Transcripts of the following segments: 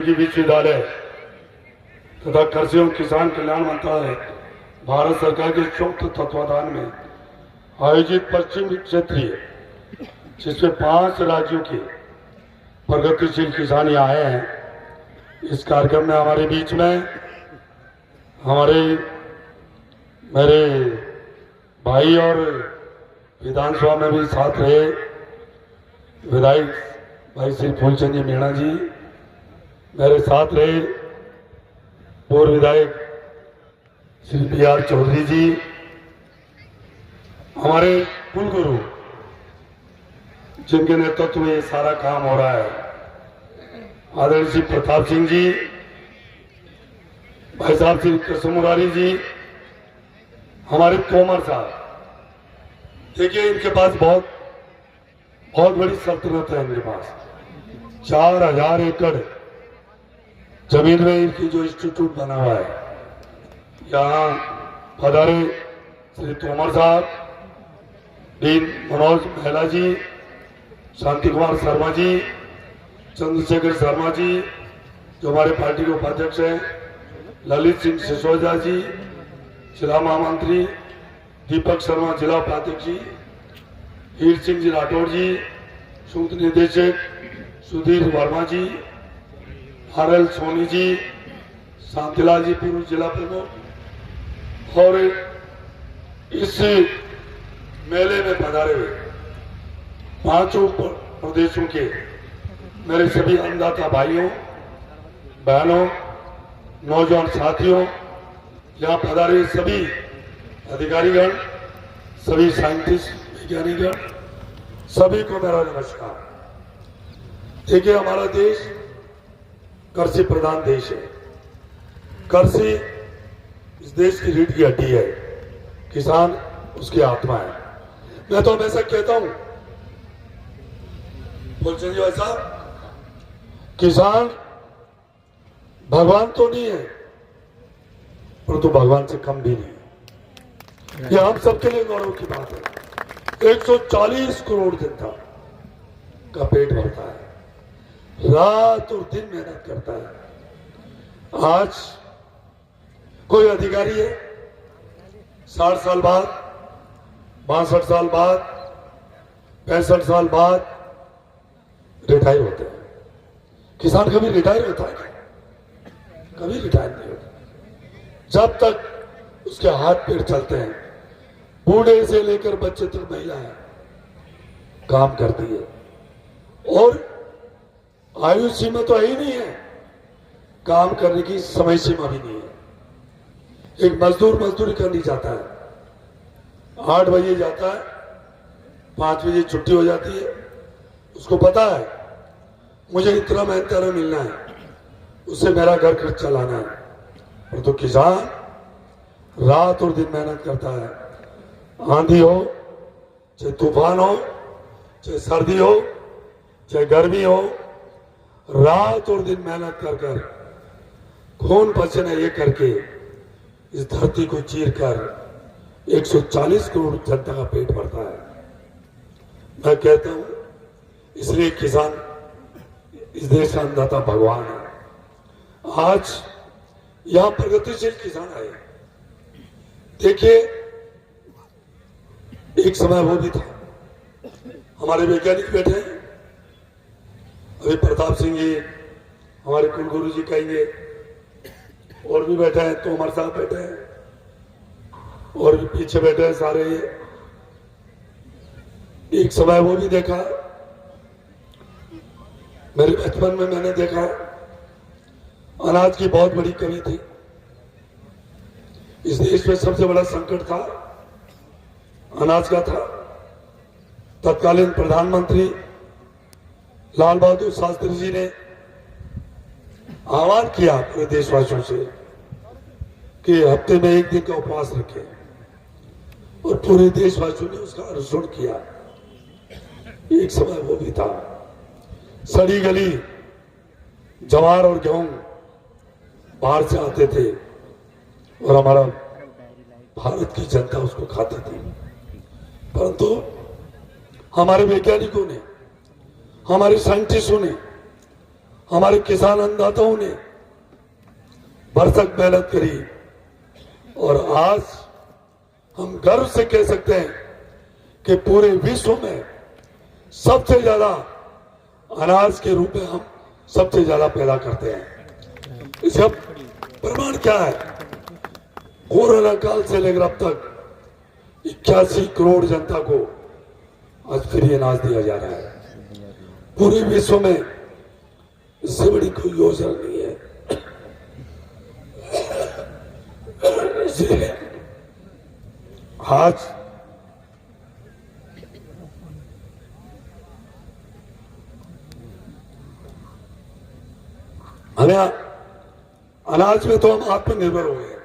विश्वविद्यालय तथा कृषि एवं किसान कल्याण मंत्रालय भारत सरकार के संयुक्त तत्वाधान में आयोजित पश्चिम क्षेत्रीय, जिसमें 5 राज्यों के प्रगतिशील किसान यहाँ आए हैं। इस कार्यक्रम में हमारे बीच में मेरे भाई और विधानसभा में भी साथ रहे विधायक भाई श्री फूलचंद जी मीणा जी, मेरे साथ रहे पूर्व विधायक श्री BR चौधरी जी, हमारे कुलगुरु जिनके नेतृत्व में ये सारा काम हो रहा है, आदरणीय श्री प्रताप सिंह जी, भाई साहब श्री कृष्ण मुरारी जी, हमारे तोमर साहब। देखिए, इनके पास बहुत बड़ी सल्तनत है। इनके पास 4000 एकड़ जमीन में इनकी जो इंस्टीट्यूट बना हुआ है, यहाँ पधारे श्री तोमर साहब, डीन मनोज महिला जी, शांति कुमार शर्मा जी, चंद्रशेखर शर्मा जी जो हमारे पार्टी के उपाध्यक्ष हैं, ललित सिंह सिसोदिया जी जिला महामंत्री, दीपक शर्मा जिला उपाध्यक्ष जी, हीर सिंह जी राठौड़ जी संयुक्त निदेशक, सुधीर वर्मा जी, RL सोनी जी, शांतिलाल जी पूर्व जिला प्रमुख, और इस मेले में पधारे हुए 5 प्रदेशों के मेरे सभी अन्नदाता भाइयों बहनों, नौजवान साथियों, यहाँ पधारे सभी अधिकारीगण, सभी साइंटिस्ट वैज्ञानिकगण, सभी को मेरा नमस्कार। देखिए, हमारा देश कृषि प्रधान देश है। कृषि इस देश की रीढ़ की हड्डी है, किसान उसकी आत्मा है। मैं तो हमेशा कहता हूं फूलचंद जी ऐसा, किसान भगवान तो नहीं है, परंतु भगवान से कम भी नहीं। यह हम सबके लिए गौरव की बात है। 140 करोड़ जनता का पेट भरता है, रात और दिन मेहनत करता है। आज कोई अधिकारी है 60 साल बाद, 62 साल बाद, 65 साल बाद रिटायर होते हैं। किसान कभी रिटायर होता है? कभी रिटायर नहीं होता। जब तक उसके हाथ पैर चलते हैं, बूढ़े से लेकर बच्चे तक महिलाएं काम करती है। और आयु सीमा तो ही नहीं है, काम करने की समय सीमा भी नहीं है। एक मजदूर मजदूरी करने जाता है, 8 बजे जाता है, 5 बजे छुट्टी हो जाती है। उसको पता है मुझे इतना मेहनत मिलना है, उससे मेरा घर खर्च चलाना है। और तो किसान रात और दिन मेहनत करता है। आंधी हो, चाहे तूफान हो, चाहे सर्दी हो, चाहे गर्मी हो, रात और दिन मेहनत कर कर, खून पसीना ये करके इस धरती को चीर कर 140 करोड़ जनता का पेट भरता है। मैं कहता हूं, इसलिए किसान इस देश का अन्नदाता भगवान है। आज यहां प्रगतिशील किसान आए। देखिए, एक समय वो भी था, हमारे वैज्ञानिक बैठे हैं, अभी प्रताप सिंह जी हमारे कुलगुरु जी कहेंगे, और भी बैठे हैं, तोमर साहब बैठे हैं, और भी पीछे बैठे हैं सारे। एक समय वो भी देखा, मेरे बचपन में मैंने देखा, अनाज की बहुत बड़ी कमी थी। इस देश में सबसे बड़ा संकट था अनाज का था। तत्कालीन प्रधानमंत्री लाल बहादुर शास्त्री जी ने आह्वान किया पूरे देशवासियों से कि हफ्ते में 1 दिन का उपवास रखें, और पूरे देशवासियों ने उसका अनुसरण किया। एक समय वो भी था, सड़ी गली ज्वार और गेहूं बाहर से आते थे, और हमारा भारत की जनता उसको खाती थी। परंतु हमारे वैज्ञानिकों ने, हमारे साइंटिस्टों ने हमारे किसान अन्नदाताओं ने भरसक मेहनत करी और आज हम गर्व से कह सकते हैं कि पूरे विश्व में सबसे ज्यादा अनाज के रूप में हम सबसे ज्यादा पैदा करते हैं। इसका प्रमाण क्या है? कोरोना काल से लेकर अब तक 81 करोड़ जनता को आज फ्री अनाज दिया जा रहा है। पूरे विश्व में इससे बड़ी कोई योजना नहीं है। इसलिए आज हमें अनाज में तो हम आत्मनिर्भर हो गए,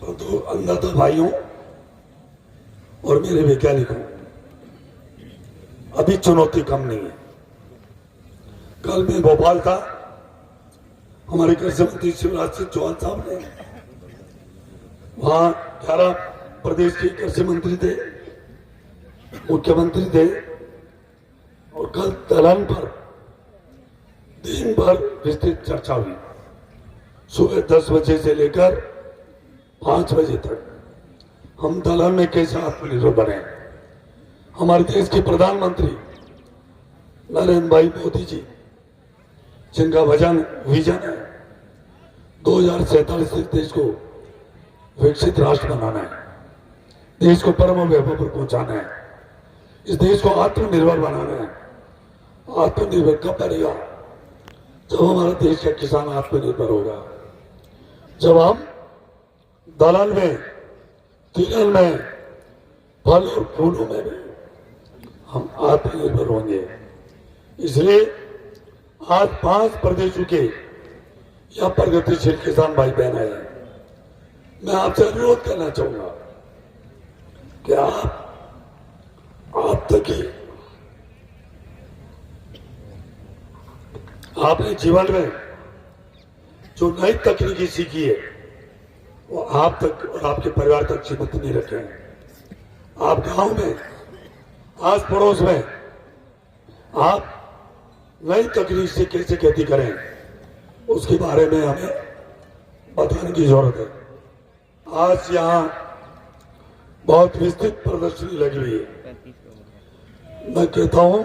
परंतु अन्नदाता भाइयों और मेरे वैज्ञानिकों अभी चुनौती कम नहीं है। कल मैं भोपाल था, हमारे कृषि मंत्री शिवराज सिंह चौहान साहब ने वहां 11 प्रदेश के कृषि मंत्री थे, मुख्यमंत्री थे और कल दलहन पर दिन भर विस्तृत चर्चा हुई। सुबह 10 बजे से लेकर 5 बजे तक हम दलहन में कैसे आत्मनिर्भर बने। हमारे देश के प्रधानमंत्री नरेंद्र भाई मोदी जी, जिनका विजन है 2047 तक देश को विकसित राष्ट्र बनाना है, देश को परम वैभव पर पहुंचाना है, इस देश को आत्मनिर्भर बनाना है। आत्मनिर्भर कब बनेगा? जब हमारा देश का किसान आत्मनिर्भर होगा, जब हम दलहन में, तिलहन में, फल और फूलों में भी हम आत्मनिर्भर होंगे। इसलिए आज 5 प्रदेशों के या प्रगतिशील किसान भाई बहन आए हैं। मैं आपसे अनुरोध करना चाहूंगा कि आप तक ही आपने जीवन में जो नई तकनीकी सीखी है वो आप तक और आपके परिवार तक सीमित नहीं रखे हैं। आप गांव में, आस पड़ोस में आप नई तकनीक से कैसे खेती करें उसके बारे में हमें बताने की जरूरत है। आज यहाँ बहुत विस्तृत प्रदर्शनी लगी हुई है। मैं कहता हूं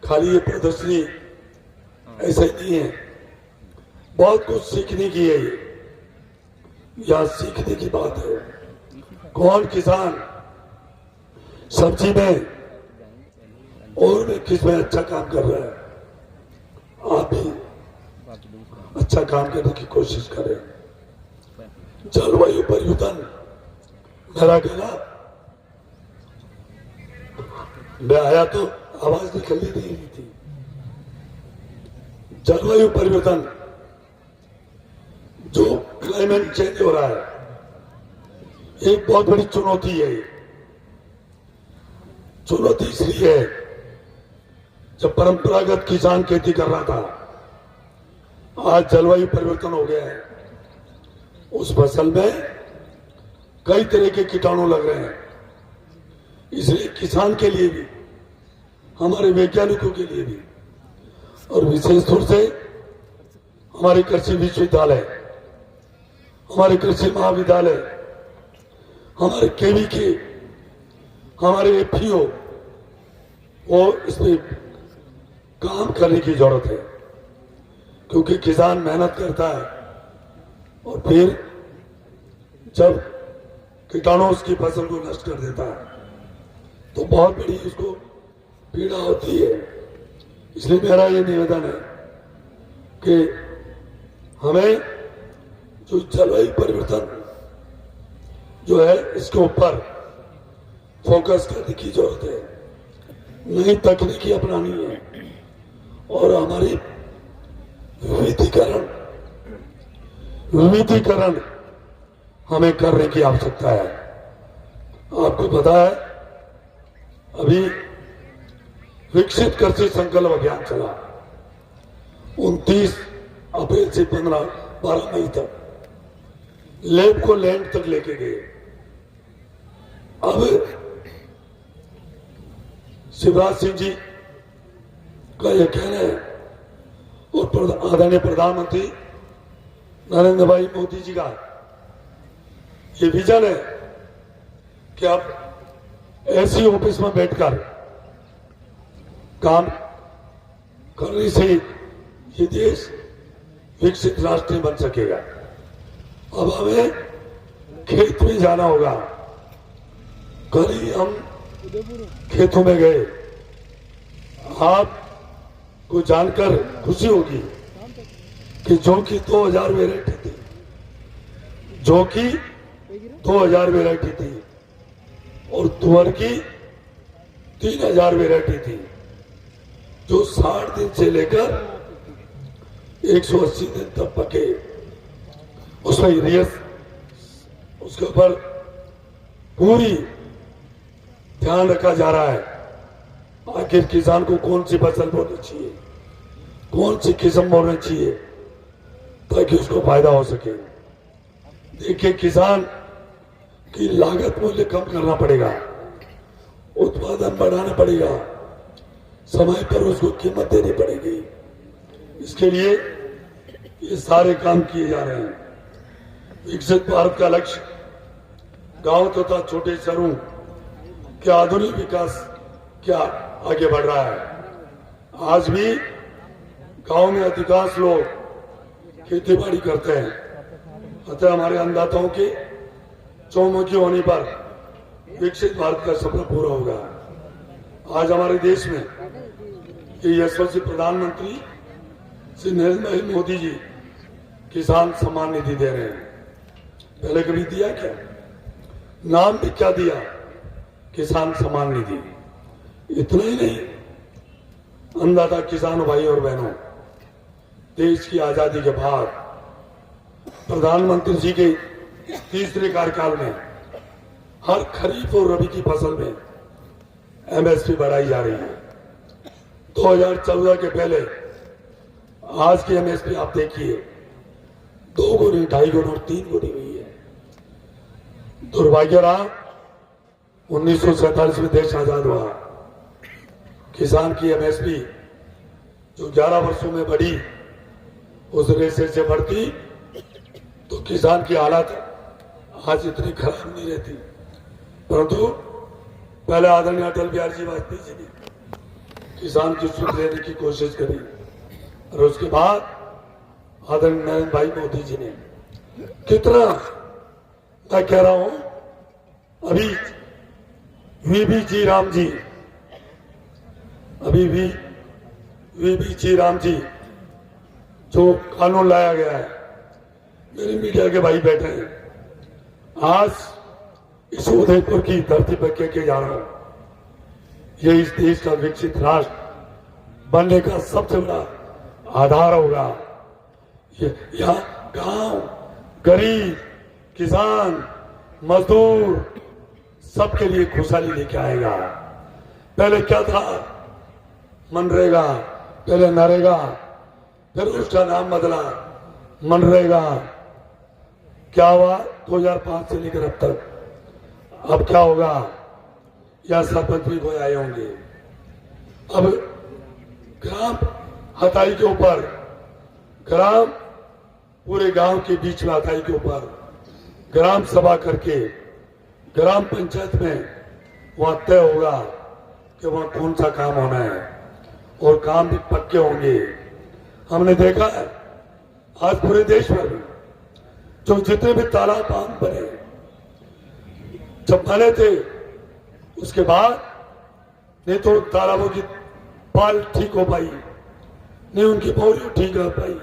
खाली ये प्रदर्शनी ऐसा ही नहीं है, बहुत कुछ सीखने की है। ये यहाँ सीखने की बात है। कौन किसान सब्जी में और में किस में अच्छा काम कर रहा है, आप भी अच्छा काम करने की कोशिश करें। जलवायु परिवर्तन, मेरा कहना, मैं आया तो आवाज निकलनी नहीं रही थी। जलवायु परिवर्तन जो क्लाइमेट चेंज हो रहा है, एक बहुत बड़ी चुनौती है। चुनौती इसलिए है, जब परंपरागत किसान खेती कर रहा था, आज जलवायु परिवर्तन हो गया है। उस फसल में कई तरह के कीटाणु लग रहे हैं। इसलिए किसान के लिए भी, हमारे वैज्ञानिकों के लिए भी, और विशेष तौर से हमारे कृषि विश्वविद्यालय, हमारे कृषि महाविद्यालय, हमारे केवीके, हमारे एफपीओ वो इसमें काम करने की जरूरत है। क्योंकि किसान मेहनत करता है और फिर जब कीटाणु उसकी फसल को नष्ट कर देता है तो बहुत बड़ी उसको पीड़ा होती है। इसलिए मेरा ये निवेदन है कि हमें जो जलवायु परिवर्तन जो है इसके ऊपर फोकस करने की जरूरत है। नई तकनीकी अपनानी है और हमारी विविधीकरण हमें करने की आवश्यकता है। आपको पता है अभी विकसित कृषि संकल्प अभियान चला 29 अप्रैल से 12 मई तक, लैब को लैंड तक लेके गए। अब शिवराज सिंह जी का यह कहना है और आदरणीय प्रधानमंत्री नरेंद्र भाई मोदी जी का ये विजन है कि आप ऐसी ऑफिस में बैठकर काम करने से ये देश विकसित राष्ट्र नहीं बन सकेगा। अब हमें खेत में जाना होगा। कल ही हम खेतों में गए। आपको जानकर खुशी होगी कि जौ की 2000 वेराइटी थी, जौ की 2000 वेराइटी थी और तुअर की 3000 वेराइटी थी, जो 60 दिन से लेकर 180 दिन तक पके। उसमें रियस उसके ऊपर पूरी ध्यान रखा जा रहा है। आखिर किसान को कौन सी फसल बोनी चाहिए, कौन सी किस्म बोनी चाहिए ताकि उसको फायदा हो सके। देखिए, किसान की लागत मूल्य कम करना पड़ेगा, उत्पादन बढ़ाना पड़ेगा, समय पर उसको कीमत देनी पड़ेगी। इसके लिए ये सारे काम किए जा रहे हैं। विकसित भारत का लक्ष्य गांव तथा छोटे शहरों के आधुनिक विकास क्या आगे बढ़ रहा है। आज भी गांव में अधिकांश लोग खेती बाड़ी करते हैं, अतः हमारे अन्नदाताओं के चौमुखी होने पर विकसित भारत का सपना पूरा होगा। आज हमारे देश में ये यशस्वी प्रधानमंत्री श्री नरेंद्र भाई मोदी जी किसान सम्मान निधि दे रहे हैं। पहले कभी दिया क्या? नाम भी क्या दिया? किसान सम्मान निधि। इतना ही नहीं, अन्नदाता किसानों भाई और बहनों, देश की आजादी के बाद प्रधानमंत्री जी के तीसरे कार्यकाल में हर खरीफ और रबी की फसल में एमएसपी बढ़ाई जा रही है। 2014 के पहले आज की एमएसपी आप देखिए, 2 गुनी, 2.5 गुना और 3 गुनी हुई है। दुर्भाग्य रहा 1947 में देश आजाद हुआ, किसान की एमएसपी जो 11 वर्षों में बढ़ी, उस रेशे से बढ़ती तो किसान की हालत आज इतनी खराब नहीं रहती। परंतु पहले आदरणीय अटल बिहारी जी वाजपेयी जी ने किसान की सुध लेने की कोशिश करी और उसके बाद आदरणीय नरेंद्र भाई मोदी जी ने कितना, मैं कह रहा हूं, अभी वीबी राम जी, अभी वीबी राम जी जो कानून लाया गया है, मेरे मीडिया के भाई बैठे हैं, आज इस उदयपुर की धरती पर कह जा रहा हूं, ये इस देश का विकसित राष्ट्र बनने का सबसे बड़ा आधार होगा। यहाँ गांव, गरीब, किसान, मजदूर सबके लिए खुशहाली लेके आएगा। पहले क्या था? मनरेगा, पहले नरेगा, फिर उसका नाम बदला मनरेगा। क्या हुआ 2005 से लेकर अब तक? अब क्या होगा? या सरपंच भी कोई आए होंगे। अब ग्राम हथाई के ऊपर, ग्राम पूरे गांव के बीच में हथाई के ऊपर ग्राम सभा करके ग्राम पंचायत में वहां तय होगा कि वहां कौन सा काम होना है और काम भी पक्के होंगे। हमने देखा है आज पूरे देश में जो जितने भी तालाब बांध बने, जब बने थे उसके बाद नहीं तो तालाबों की पाल ठीक हो पाई, नहीं उनकी बोरियां ठीक हो पाई,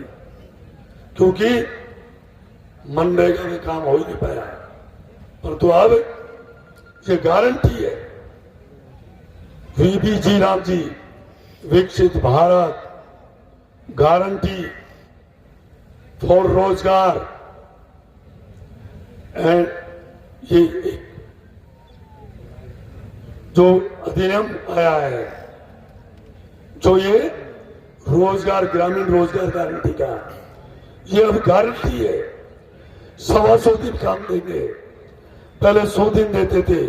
क्योंकि मनरेगा में काम हो ही नहीं पाया। परंतु अब ये गारंटी है, वीबी राम जी विकसित भारत गारंटी फॉर रोजगार, एंड ये जो अधिनियम आया है, जो ये रोजगार, ग्रामीण रोजगार गारंटी का, ये अब गारंटी है। 125 दिन काम देंगे, पहले 100 दिन देते थे,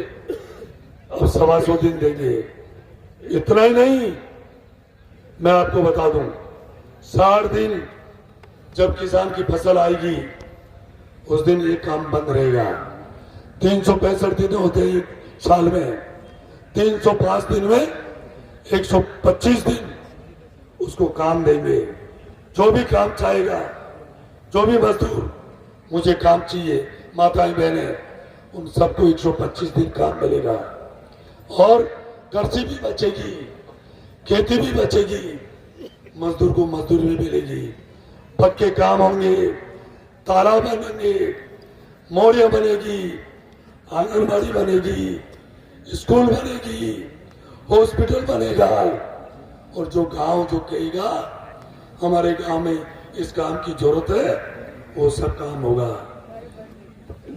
अब 125 दिन देंगे। इतना ही नहीं, मैं आपको बता दूं, 60 दिन जब किसान की फसल आएगी उस दिन ये काम बंद रहेगा। 365 दिन होते हैं एक साल में, 305 दिन में 125 दिन उसको काम देंगे। जो भी काम चाहेगा, जो भी मजदूर मुझे काम चाहिए, माताएं बहनें, उन सबको 125 दिन काम मिलेगा। और कृषि भी बचेगी, खेती भी बचेगी, मजदूर को मजदूरी भी मिलेगी, पक्के काम होंगे, तालाब बनेंगे, मोड़ियां बनेगी, आंगनबाड़ी बनेगी, स्कूल बनेगी, हॉस्पिटल बनेगा। और जो गांव जो कहेगा हमारे गांव में इस काम की जरूरत है, वो सब काम होगा।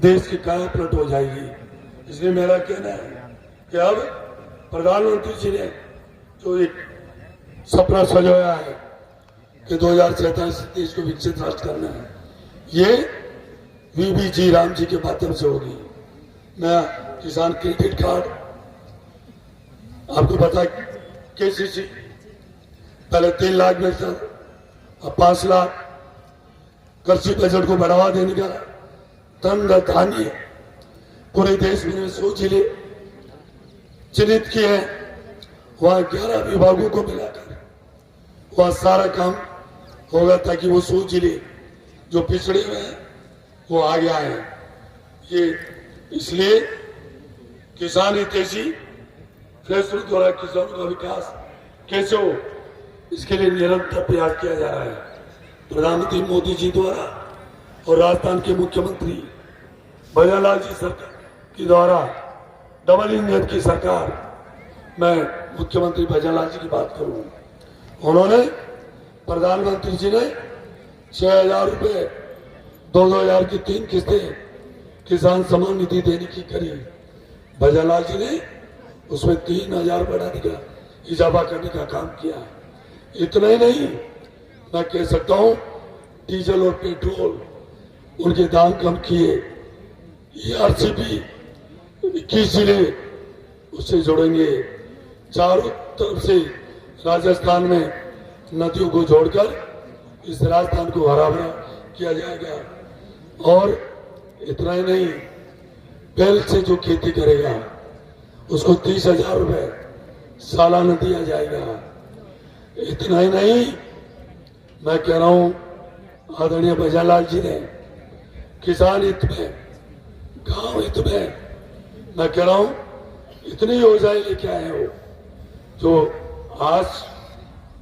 देश की काया पलट हो जाएगी। इसलिए मेरा कहना है कि अब प्रधानमंत्री जी ने जो एक सपना सजाया है कि 2047 देश को विकसित राष्ट्र करना है, ये वीबीजी राम जी के माध्यम से होगी। मैं किसान क्रेडिट कार्ड, आपको पता है केसीसी पहले 3 लाख में था, अब 5 लाख। कृषि बजट को बढ़ावा देने का धन धान्य पूरे देश में 100 जिले चिन्हित किए हैं, वहां 11 विभागों को मिलाकर वहां सारा काम होगा, ताकि वो 100 जिले जो पिछड़े हुए हैं वो आगे आए। ये इसलिए किसान हितैषी फैसलों द्वारा किसानों का विकास कैसे हो, इसके लिए निरंतर प्रयास किया जा रहा है। प्रधानमंत्री मोदी जी द्वारा और राजस्थान के मुख्यमंत्री भजनलाल जी सरकार के द्वारा डबल इंजन की सरकार, मैं मुख्यमंत्री भजनलाल जी की बात करूं, उन्होंने प्रधानमंत्री जी ने 6,000 रुपए 2,000 की 3 किस्तें किसान सम्मान निधि देने की करी। भजनलाल जी ने उसमें 3,000 बढ़ाने का, इजाफा करने का काम किया। इतना ही नहीं, मैं कह सकता हूं डीजल और पेट्रोल उनके दाम कम किए। ERCP 21 जिले उससे जुड़ेंगे। चारों तरफ से राजस्थान में नदियों को जोड़कर इस राजस्थान को हरा भरा किया जाएगा। और इतना ही नहीं, बैल से जो खेती करेगा उसको 30,000 रुपए सालाना दिया जाएगा। इतना ही नहीं, मैं कह रहा हूं आदरणीय भजनलाल जी ने किसान हित में, गांव हित में, मैं कह रहा हूं इतनी योजनाएं लेके आए हो जो आज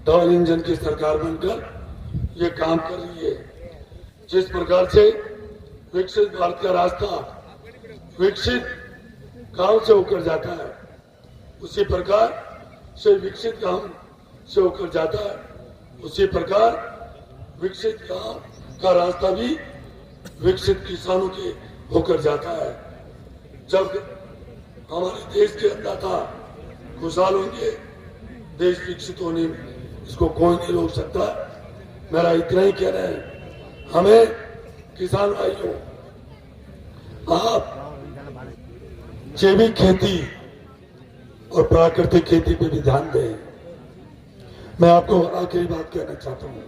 डबल इंजन की सरकार बनकर ये काम कर रही है। जिस प्रकार से विकसित भारत का रास्ता विकसित गांव से होकर जाता है, उसी प्रकार से विकसित गांव से होकर जाता है, उसी प्रकार विकसित गांव का रास्ता भी विकसित किसानों के होकर जाता है। जब हमारे देश के अन्नदाता खुशहाल होंगे, देश विकसित होने में इसको कोई नहीं रोक सकता। मेरा इतना ही कहना है, हमें किसान भाइयों, आप जैविक खेती और प्राकृतिक खेती पे भी ध्यान दें। मैं आपको आखिरी बात कहना चाहता हूं,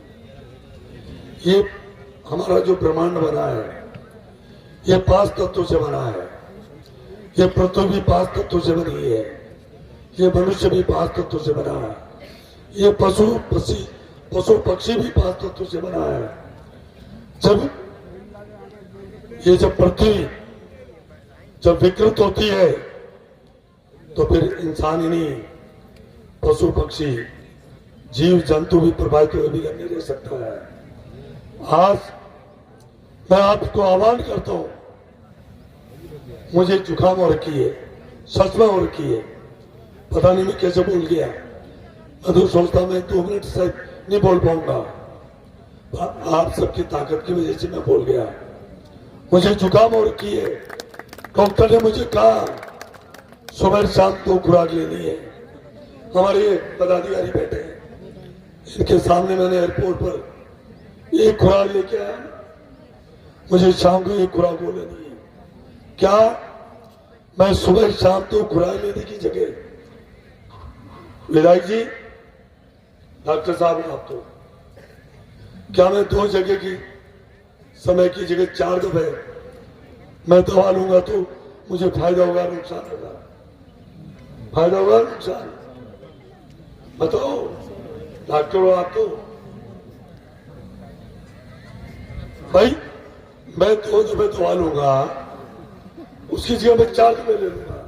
ये हमारा जो ब्रह्मांड बना है ये 5 तत्वों से बना है। ये पृथ्वी भी 5 तत्वों से बनी है, ये मनुष्य भी 5 तत्वों से बना है, ये पशु पक्षी भी 5 तत्वों से बना है। जब पृथ्वी जब विकृत होती है तो फिर इंसान ही नहीं, पशु पक्षी जीव जंतु भी प्रभावित हुए भी नहीं रह सकता है। आज मैं आपको आह्वान करता हूं, मुझे जुकाम हो रखी है, सच में हो रखी है, पता नहीं मैं कैसे बोल गया। मैं तो सोचता मैं 2 मिनट से नहीं बोल पाऊंगा, आप सबकी ताकत की वजह से मैं बोल गया। मुझे जुकाम हो रखी है, डॉक्टर ने मुझे कहा सुबह शाम 2 खुराक लेनी है। हमारे पदाधिकारी बैठे हैं, इनके सामने मैंने एयरपोर्ट पर 1 खुराक लेके आया, मुझे शाम को 1 खुराक वो लेनी है। क्या मैं सुबह शाम 2 खुराक लेने की जगह, विधायक जी डॉक्टर साहब आप तो क्या मैं 2 जगह की समय की जगह 4 दफे मैं दवा लूंगा तो मुझे फायदा होगा नुकसान होगा? फायदा होगा नुकसान? बताओ डॉक्टर हो आप तो। भाई मैं 2 दफे दवा लूंगा उसकी जगह मैं 4 दफे ले लूंगा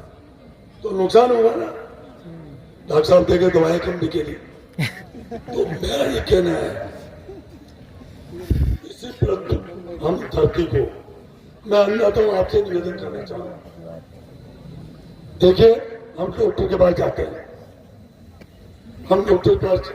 तो नुकसान होगा ना। डॉक्टर साहब देखे दवाएं कम निकली तो मेरा ये कहना है इसी प्रति हम धरती को मैं अन्नदाता हूं आपसे निवेदन करना चाहूंगा। देखिए हम डॉक्टर के पास जाते हैं, हम डॉक्टर के पास